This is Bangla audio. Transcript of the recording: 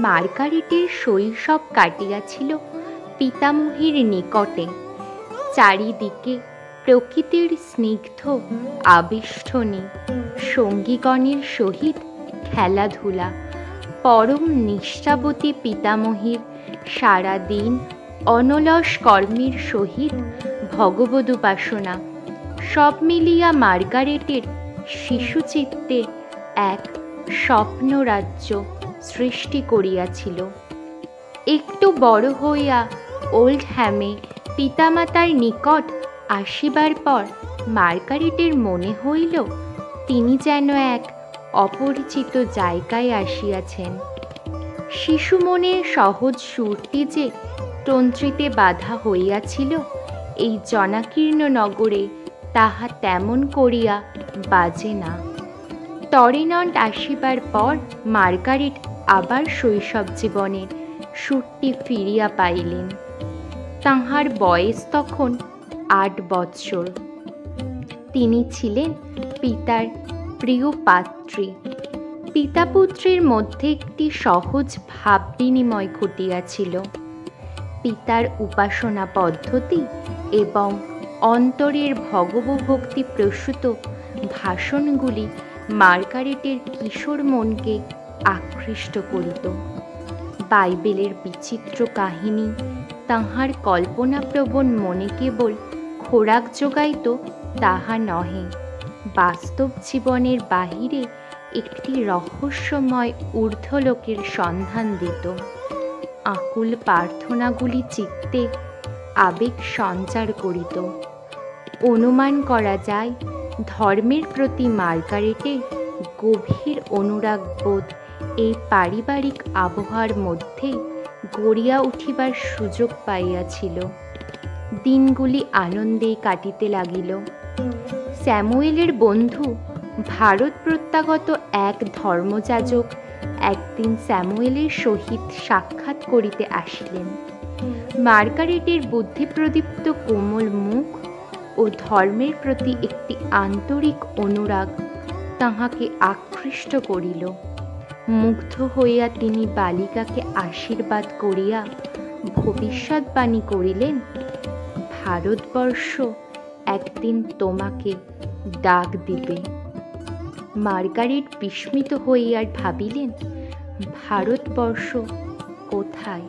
মার্গারেটের শৈশব কাটিয়াছিল পিতামহীর নিকটে। চারিদিকে প্রকৃতির স্নিগ্ধ আবেষ্টনী, সঙ্গীগণের সহিত খেলাধুলা, পরম নিষ্ঠাবতী পিতামহীর সারাদিন অনলস কর্মের সহিত ভগবদুপাসনা, সব মিলিয়া মার্গারেটের শিশুচিত্তে এক স্বপ্নরাজ্য সৃষ্টি করিয়াছিল। একটু বড় হইয়া ওল্ডহ্যামে পিতামাতার নিকট আসিবার পর মার্গারেটের মনে হইল তিনি যেন এক অপরিচিত জায়গায় আসিয়াছেন। শিশু মনের সহজ সুরটি যে তন্ত্রীতে বাধা হইয়াছিল, এই জনাকীর্ণ নগরে তাহা তেমন করিয়া বাজে না। টরেন্টন আসিবার পর মার্গারেট আবার শৈশব জীবনের সুরটি ফিরিয়া পাইলেন। তাঁহার বয়স তখন 8 বৎসর। তিনি ছিলেন পিতার প্রিয় পাত্রী। পিতা পুত্রের মধ্যে একটি সহজ ভাব বিনিময় ঘটিয়াছিল। পিতার উপাসনা পদ্ধতি এবং অন্তরের ভগবভক্তি প্রসূত ভাষণগুলি মার্গারেটের কিশোর মনকে আকৃষ্ট করিত। বাইবেলের বিচিত্র কাহিনী তাহার কল্পনাপ্রবণ মনে কেবল খোরাক যোগাইত তাহা নহে, বাস্তব জীবনের বাহিরে একটি রহস্যময় ঊর্ধ্বলোকের সন্ধান দিত। আকুল প্রার্থনাগুলি চিত্তে আবেগ সঞ্চার করিত। অনুমান করা যায় ধর্মের প্রতি মার্গারেটের গভীর অনুরাগ বোধ এই পারিবারিক আবহাওয়ার মধ্যে গড়িয়া উঠিবার সুযোগ পাইয়াছিল। দিনগুলি আনন্দে কাটিতে লাগিল। স্যামুয়েলের বন্ধু ভারত প্রত্যাগত এক ধর্মযাজক একদিন স্যামুয়েলের সহিত সাক্ষাৎ করিতে আসিলেন। মার্গারেটের বুদ্ধিপ্রদীপ্ত কোমল মুখ ও ধর্মের প্রতি একটি আন্তরিক অনুরাগ তাহাকে আকৃষ্ট করিল। মুগ্ধ হইয়া তিনি বালিকাকে আশীর্বাদ করিয়া ভবিষ্যৎবাণী করিলেন, ভারতবর্ষ একদিন তোমাকে ডাক দিবে। মার্গারেট বিস্মিত হইয়া ভাবিলেন, ভারতবর্ষ কোথায়?